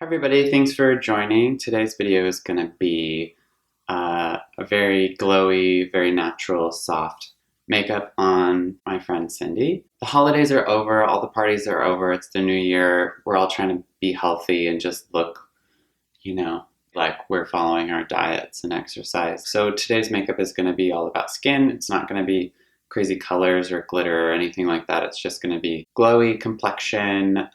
Hi everybody, thanks for joining. Today's video is going to be a very glowy, very natural, soft makeup on my friend Cindy. The holidays are over, all the parties are over, it's the new year. We're all trying to be healthy and just look, like we're following our diets and exercise. So today's makeup is going to be all about skin. It's not going to be crazy colors or glitter or anything like that. It's just going to be glowy complexion,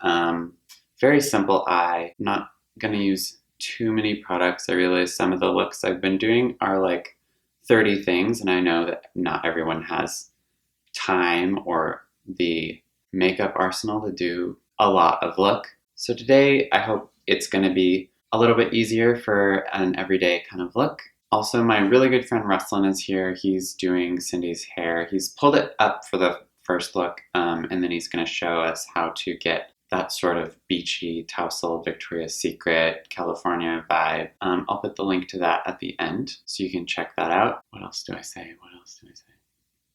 very simple eye. I'm not going to use too many products. I realize some of the looks I've been doing are like 30 things, and I know that not everyone has time or the makeup arsenal to do a lot of look. So today I hope it's going to be a little bit easier for an everyday kind of look. Also, my really good friend Ruslan is here. He's doing Cindy's hair. He's pulled it up for the first look, and then he's going to show us how to get that sort of beachy, tousle, Victoria's Secret, California vibe. I'll put the link to that at the end so you can check that out. What else do I say?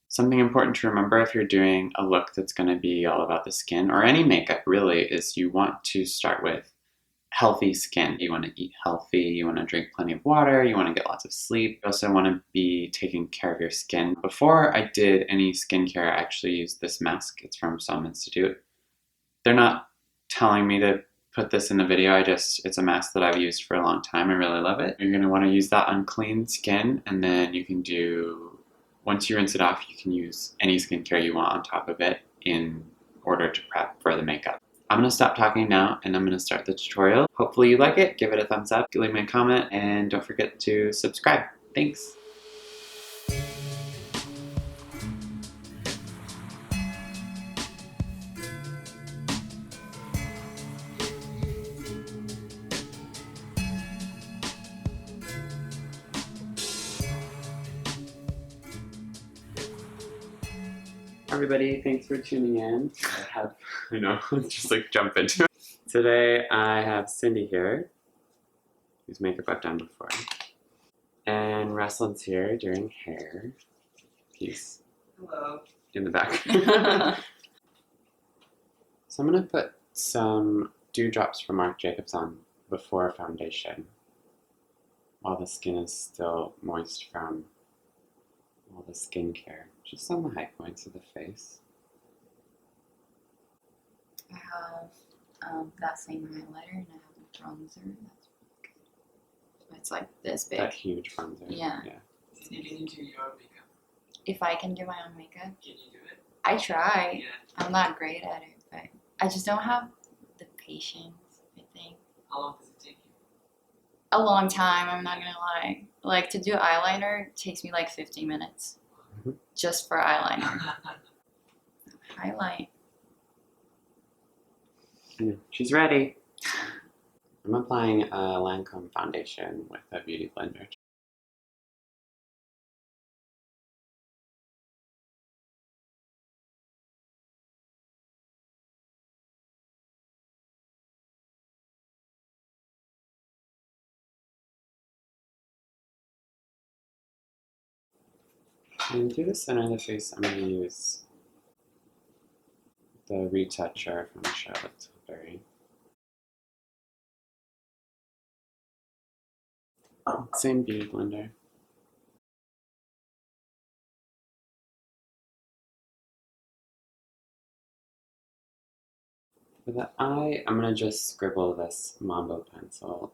Something important to remember if you're doing a look that's going to be all about the skin, or any makeup really, is you want to start with healthy skin. You want to eat healthy, you want to drink plenty of water, you want to get lots of sleep. You also want to be taking care of your skin. Before I did any skincare, I actually used this mask. It's from Som Institute. They're not telling me to put this in the video, it's a mask that I've used for a long time. I really love it. You're going to want to use that on clean skin, and then you can once you rinse it off, you can use any skincare you want on top of it in order to prep for the makeup. I'm going to stop talking now, and I'm going to start the tutorial. Hopefully you like it. Give it a thumbs up, leave me a comment, and don't forget to subscribe. Thanks. Everybody, thanks for tuning in. I know, just like jump into it. Today I have Cindy here, whose makeup I've done before. And Ruslan's here doing hair. He's hello in the back. So I'm going to put some dewdrops from Marc Jacobs on before foundation, while the skin is still moist from all the skincare, just on the high points of the face. I have that same highlighter, and I have a bronzer. That's really good. It's like this big. That huge bronzer. Yeah. You can do your makeup. If I can do my own makeup? Can you do it? I try. Yeah. I'm not great at it, but I just don't have the patience, I think. How long does it take you? A long time, I'm not gonna lie. Like, to do eyeliner takes me like 15 minutes. Just for eyeliner. Highlight. She's ready. I'm applying a Lancome foundation with a beauty blender. And through the center of the face, I'm going to use the retoucher from Charlotte Tilbury. Same beauty blender. For the eye, I'm going to just scribble this Mambo pencil.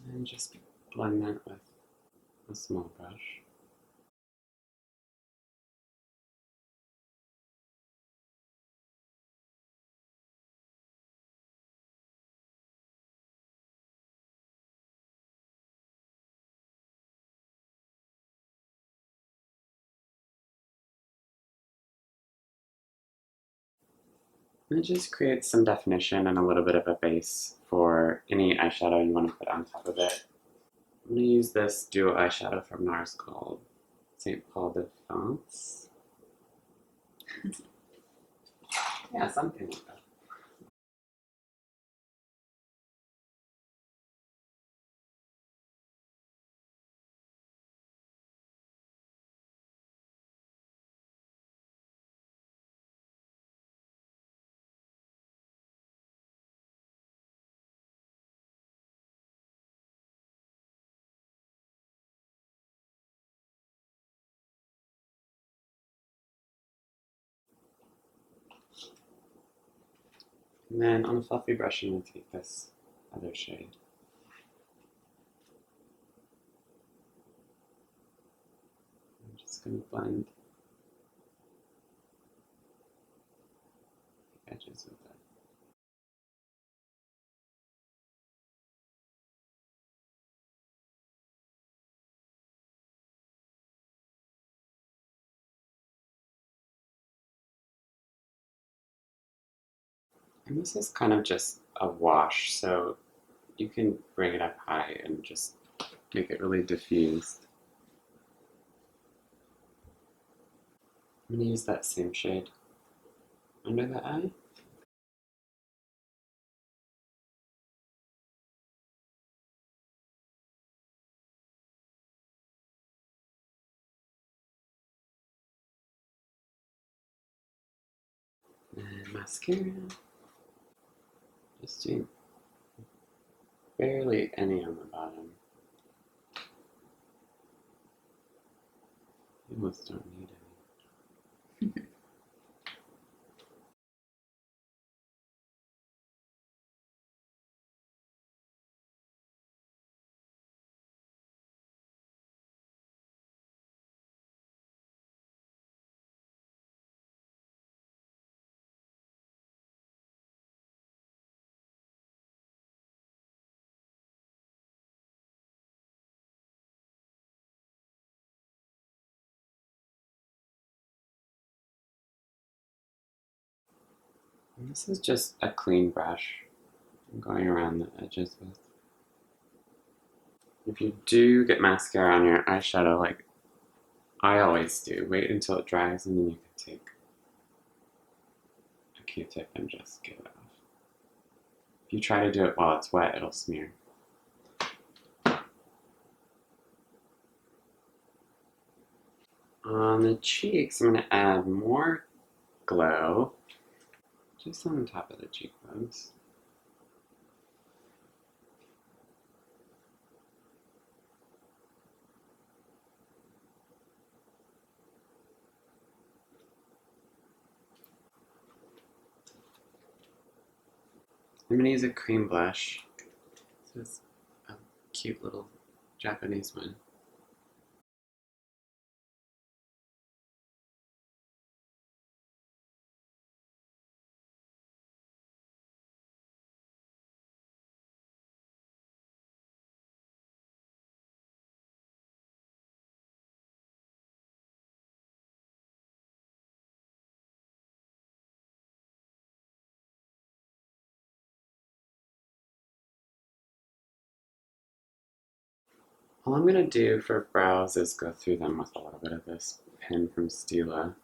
And then just blend that with a small brush. And it just creates some definition and a little bit of a base for any eyeshadow you want to put on top of it. I'm going to use this duo eyeshadow from NARS called St. Paul de France. Yeah, something like that. And then on a fluffy brush, I'm going to take this other shade. I'm just going to blend the edges with it. And this is kind of just a wash, so you can bring it up high and just make it really diffused. I'm going to use that same shade under the eye. And mascara. Just doing barely any on the bottom. You almost don't need any. And this is just a clean brush I'm going around the edges with. If you do get mascara on your eyeshadow, like I always do, wait until it dries and then you can take a Q-tip and just get it off. If you try to do it while it's wet, it'll smear. On the cheeks, I'm going to add more glow, just on the top of the cheekbones. I'm going to use a cream blush. This is a cute little Japanese one. All I'm going to do for brows is go through them with a little bit of this pen from Stila.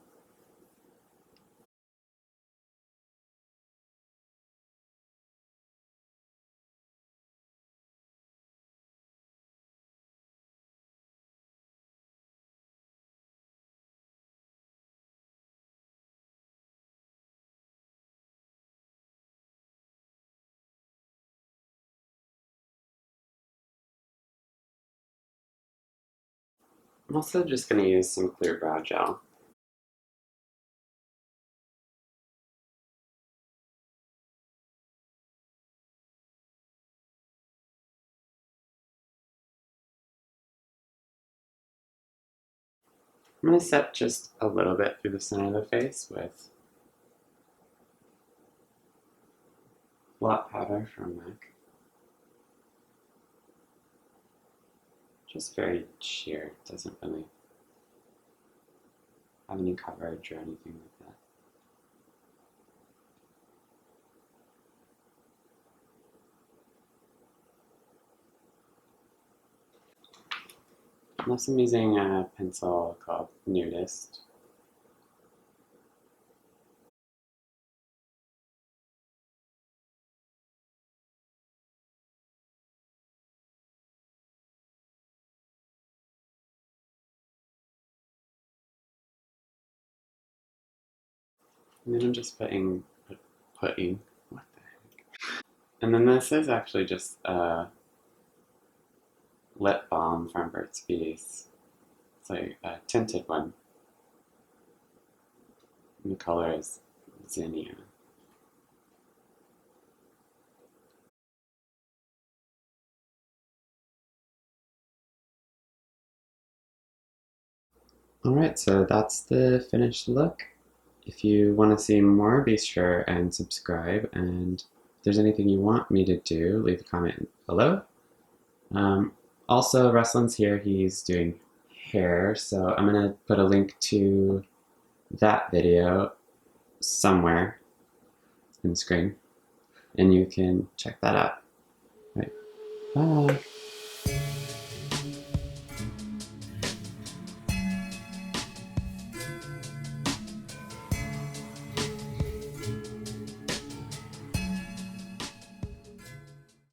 I'm also just going to use some clear brow gel. I'm going to set just a little bit through the center of the face with blot powder from MAC. Just very sheer, it doesn't really have any coverage or anything like that. I'm also using a pencil called Nudist. And then I'm just putting, what the heck? And then this is actually just a lip balm from Burt's Bees. It's like a tinted one. And the color is Zinnia. Alright, so that's the finished look. If you want to see more, be sure and subscribe. And if there's anything you want me to do, leave a comment below. Also, Ruslin's here. He's doing hair, so I'm going to put a link to that video somewhere in the screen, and you can check that out. Right. Bye.